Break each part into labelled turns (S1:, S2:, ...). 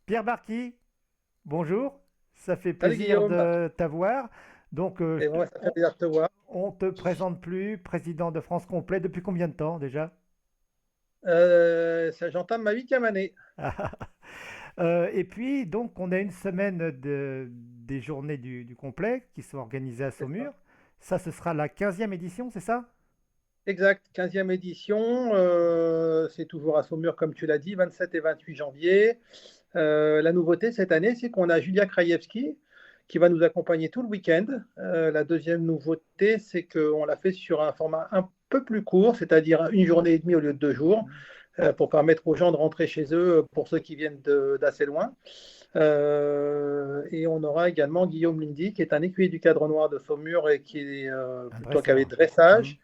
S1: Pierre Barky, bonjour, ça fait
S2: Salut
S1: plaisir
S2: Guillaume,
S1: de t'avoir. Donc,
S2: et moi ça fait plaisir de te voir.
S1: on te présente plus président de France Complet depuis combien de temps déjà?
S2: J'entame ma huitième année.
S1: Et puis, donc, on a une semaine des journées du complet qui sont organisées à
S2: C'est
S1: Saumur.
S2: ça.
S1: Ça, ce sera la 15e édition, c'est ça?
S2: Exact, 15e édition, c'est toujours à Saumur comme tu l'as dit, 27 et 28 janvier. La nouveauté cette année, c'est qu'on a Julia Krajewski qui va nous accompagner tout le week-end. La deuxième nouveauté, c'est qu'on l'a fait sur un format un peu plus court, c'est-à-dire une journée et demie au lieu de 2 jours, pour permettre aux gens de rentrer chez eux pour ceux qui viennent d'assez loin. Et on aura également Guillaume Lundy, qui est un écuyer du cadre noir de Saumur et qui est
S1: Un
S2: plutôt qu'avec
S1: dresseur. Mhm.
S2: dressage,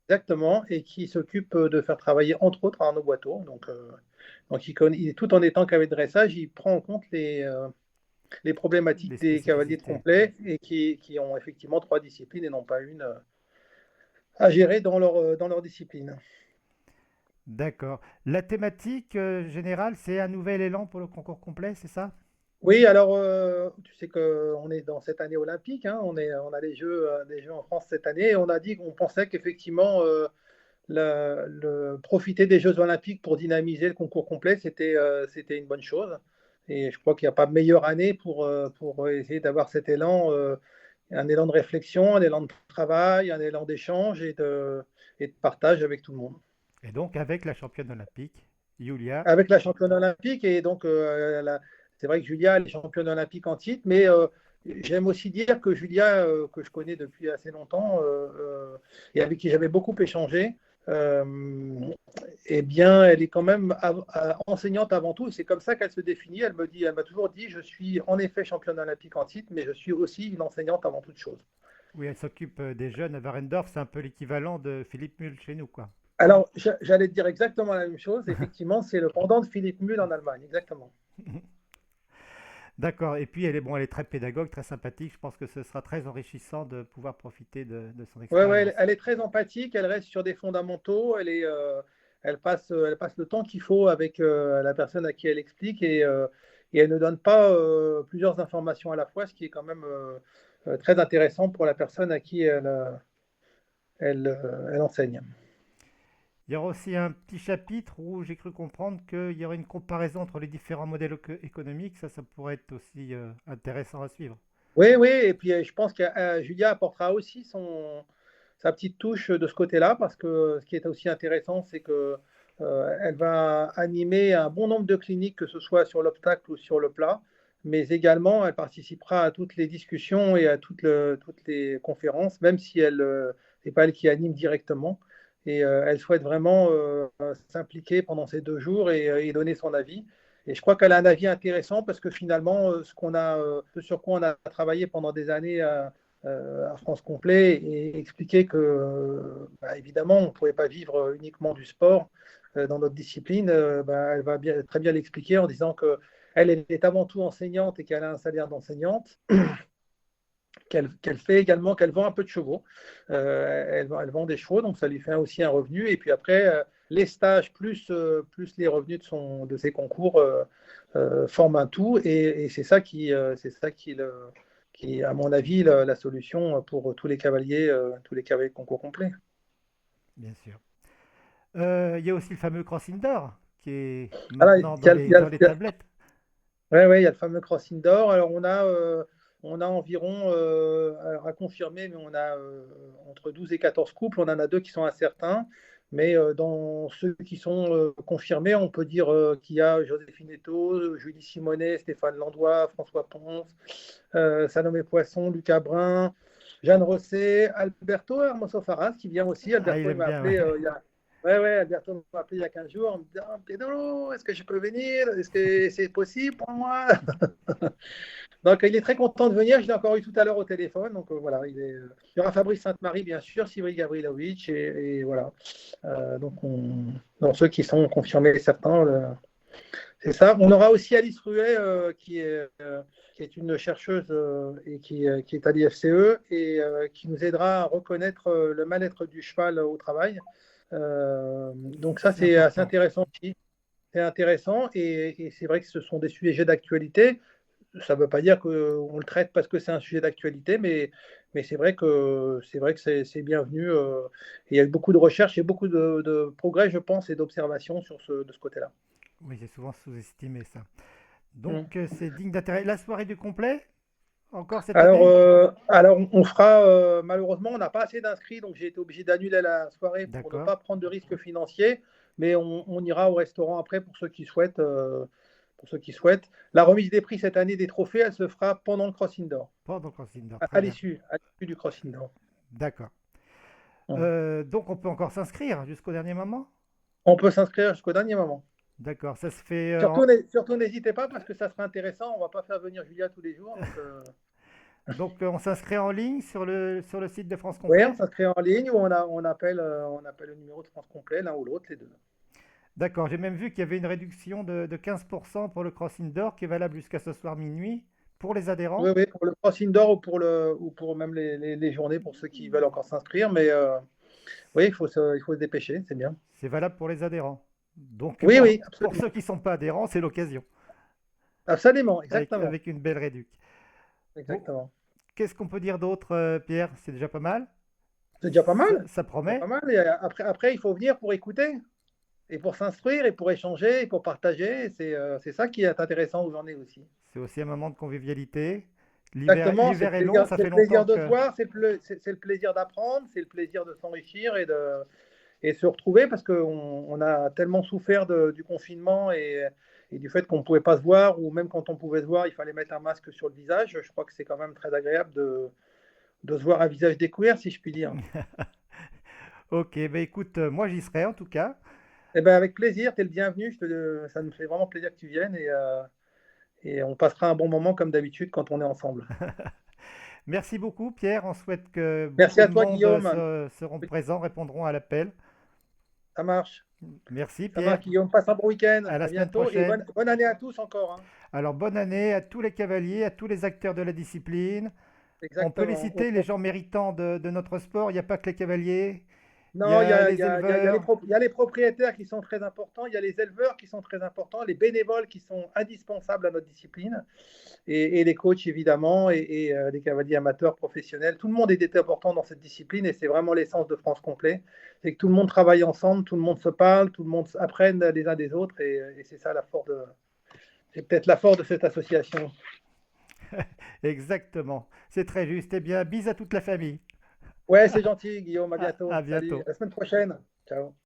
S2: exactement, et qui s'occupe de faire travailler entre autres Arnaud Boiteau. Donc tout en étant qu'avec dressage, il prend en compte les
S1: Les
S2: problématiques des cavaliers de
S1: spécificités.
S2: complet et qui ont effectivement trois disciplines et non pas une à gérer dans leur discipline.
S1: D'accord. La thématique générale, c'est un nouvel élan pour le concours complet, c'est ça?
S2: Oui, alors tu sais qu'on est dans cette année olympique, hein, on a les Jeux en France cette année et on a dit qu'on pensait qu'effectivement profiter des Jeux olympiques pour dynamiser le concours complet, c'était une bonne chose. Et je crois qu'il n'y a pas meilleure année pour essayer d'avoir cet élan, un élan de réflexion, un élan de travail, un élan d'échange et de partage avec tout le monde.
S1: Et donc avec la championne olympique, Julia.
S2: Avec la championne olympique, et donc c'est vrai que Julia elle est championne olympique en titre, mais j'aime aussi dire que Julia, que je connais depuis assez longtemps et avec qui j'avais beaucoup échangé, euh, eh bien, elle est quand même enseignante avant tout. C'est comme ça qu'elle se définit. Elle m'a toujours dit, je suis en effet championne olympique en titre, mais je suis aussi une enseignante avant toute chose.
S1: Oui, elle s'occupe des jeunes à Warendorf, c'est un peu l'équivalent de Philippe Mull chez nous, quoi.
S2: Alors, j'allais te dire exactement la même chose. Effectivement, c'est le pendant de Philippe Mull en Allemagne, exactement.
S1: D'accord, et puis elle est, bon, elle est très pédagogue, très sympathique, je pense que ce sera très enrichissant de pouvoir profiter de son
S2: Ouais, ouais,
S1: expérience.
S2: elle est très empathique, elle reste sur des fondamentaux, elle passe le temps qu'il faut avec la personne à qui elle explique et elle ne donne pas plusieurs informations à la fois, ce qui est quand même très intéressant pour la personne à qui elle enseigne.
S1: Il y aura aussi un petit chapitre où j'ai cru comprendre qu'il y aurait une comparaison entre les différents modèles économiques, ça pourrait être aussi intéressant à suivre.
S2: Oui, oui, et puis je pense que Julia apportera aussi sa petite touche de ce côté-là, parce que ce qui est aussi intéressant, c'est que elle va animer un bon nombre de cliniques, que ce soit sur l'obstacle ou sur le plat, mais également elle participera à toutes les discussions et à toutes les conférences, même si elle n'est pas elle qui anime directement. Et elle souhaite vraiment s'impliquer pendant ces 2 jours et donner son avis. Et je crois qu'elle a un avis intéressant parce que finalement, ce sur quoi on a travaillé pendant des années à France Complet et expliquer que, bah, évidemment, on ne pouvait pas vivre uniquement du sport dans notre discipline, bah, elle va très bien l'expliquer en disant que elle est avant tout enseignante et qu'elle a un salaire d'enseignante, qu'elle fait également, qu'elle vend un peu de chevaux. Elle vend des chevaux, donc ça lui fait aussi un revenu. Et puis après, les stages plus les revenus de ses concours forment un tout. Et c'est ça qui, à mon avis, la solution pour tous les cavaliers de concours complets.
S1: Bien sûr. Il y a aussi le fameux Cross Indoor qui est
S2: Alors,
S1: maintenant dans les tablettes.
S2: ouais, ouais, il y a le fameux cross indoor. Alors, on a environ, alors, à confirmer, mais on a entre 12 et 14 couples. On en a deux qui sont incertains. Mais dans ceux qui sont confirmés, on peut dire qu'il y a Joséphine Eto, Julie Simonet, Stéphane Landois, François Ponce, Salomé Poisson, Lucas Brun, Jeanne Rosset, Alberto Hermoso Faras qui vient aussi.
S1: Ah, il
S2: Alberto il
S1: aime
S2: m'a
S1: bien,
S2: appelé
S1: ouais.
S2: Ouais, ouais, Alberto m'a appelé il y a 15 jours en me disant Pedro, est-ce que je peux venir? Est-ce que c'est possible pour moi? Donc, il est très content de venir. Je l'ai encore eu tout à l'heure au téléphone. Donc, voilà, il y aura Fabrice Sainte-Marie, bien sûr, Cyril Gavrilovic, et voilà. Dans ceux qui sont confirmés, certains, c'est ça. On aura aussi Alice Ruet, qui est une chercheuse qui est à l'IFCE et qui nous aidera à reconnaître le mal-être du cheval au travail. Donc, ça,
S1: C'est
S2: c'est assez
S1: important.
S2: intéressant aussi. c'est intéressant et c'est vrai que ce sont des sujets d'actualité. Ça ne veut pas dire qu'on le traite parce que c'est un sujet d'actualité, mais c'est vrai que c'est bienvenu. Et il y a eu beaucoup de recherches et beaucoup de progrès, je pense, et d'observations de ce côté-là.
S1: Oui, c'est souvent sous-estimé ça.
S2: Mm.
S1: Donc, c'est digne d'intérêt. La soirée du complet, encore cette
S2: Alors,
S1: année?
S2: on fera, malheureusement, on n'a pas assez d'inscrits, donc j'ai été obligé d'annuler la soirée pour ne
S1: D'accord.
S2: pas prendre de risques financiers, mais on ira au restaurant après pour ceux qui souhaitent. Pour ceux qui souhaitent. La remise des prix cette année des trophées, elle se fera pendant le Cross Indoor,
S1: Pas donc en Cinder,
S2: à
S1: très bien.
S2: l'issue du Cross Indoor.
S1: D'accord.
S2: Mm.
S1: Donc, on peut encore s'inscrire jusqu'au dernier moment?
S2: On peut s'inscrire jusqu'au dernier moment.
S1: D'accord, ça se fait
S2: Surtout n'hésitez pas parce que ça sera intéressant. On ne va pas faire venir Julia tous les jours.
S1: donc, on s'inscrit en ligne sur le site de France
S2: Oui, on
S1: Complet?
S2: s'inscrit en ligne ou on appelle le numéro de France Complet, l'un ou l'autre, les deux.
S1: D'accord, j'ai même vu qu'il y avait une réduction de 15% pour le Cross Indoor qui est valable jusqu'à ce soir minuit pour les
S2: Oui,
S1: adhérents.
S2: oui, pour le Cross Indoor ou pour même les journées pour ceux qui veulent encore s'inscrire. Mais oui, il faut se dépêcher, c'est bien.
S1: C'est valable pour les adhérents. Donc,
S2: Oui, oui,
S1: pour ceux
S2: absolument.
S1: qui ne sont pas adhérents, c'est l'occasion,
S2: Absolument,
S1: avec,
S2: exactement.
S1: avec une belle réduction. Bon,
S2: Exactement.
S1: qu'est-ce qu'on peut dire d'autre, Pierre? C'est déjà pas mal.
S2: C'est déjà pas mal.
S1: Ça
S2: C'est déjà pas
S1: promet.
S2: mal. Et après, il faut venir pour écouter. Et pour s'instruire, et pour échanger, et pour partager. C'est ça qui est intéressant où j'en ai aussi.
S1: C'est aussi un moment de convivialité.
S2: Exactement,
S1: L'hiver est long, ça
S2: c'est
S1: fait
S2: le
S1: longtemps
S2: plaisir de se
S1: que...
S2: voir, c'est le plaisir d'apprendre, c'est le plaisir de s'enrichir et se retrouver parce qu'on a tellement souffert du confinement et du fait qu'on ne pouvait pas se voir, ou même quand on pouvait se voir, il fallait mettre un masque sur le visage. Je crois que c'est quand même très agréable de se voir à visage découvert, si je puis dire.
S1: Ok, ben écoute, moi j'y serai en tout cas.
S2: Eh ben, avec plaisir, tu es le bienvenu. Ça me fait vraiment plaisir que tu viennes et on passera un bon moment comme d'habitude quand on est ensemble.
S1: Merci beaucoup, Pierre. On souhaite que
S2: Merci
S1: beaucoup
S2: à
S1: de
S2: toi,
S1: monde
S2: Guillaume.
S1: seront présents, répondront à l'appel.
S2: Ça marche.
S1: Merci,
S2: Ça marche,
S1: Pierre.
S2: Guillaume. Passe un bon week-end.
S1: À la
S2: À
S1: semaine
S2: bientôt et
S1: prochaine.
S2: bonne année à tous encore, hein.
S1: Alors, bonne année à tous les cavaliers, à tous les acteurs de la discipline. On peut les
S2: Exactement.
S1: citer, les gens méritants de notre sport. Il n'y a pas que les cavaliers. Il y
S2: Non, il y
S1: a
S2: a, il
S1: les
S2: y a- il y a- il y a les
S1: éleveurs.
S2: il y a les propriétaires qui sont très importants, il y a les éleveurs qui sont très importants, les bénévoles qui sont indispensables à notre discipline, et les coachs évidemment, et les cavaliers amateurs professionnels. Tout le monde est important dans cette discipline et c'est vraiment l'essence de France Complet. C'est que tout le monde travaille ensemble, tout le monde se parle, tout le monde apprenne les uns des autres et c'est ça c'est peut-être la force de cette association.
S1: Exactement. C'est très juste. Eh bien, bis à toute la famille.
S2: Ouais, c'est gentil, Guillaume. À bientôt.
S1: À
S2: Salut.
S1: bientôt.
S2: À la semaine prochaine. Ciao.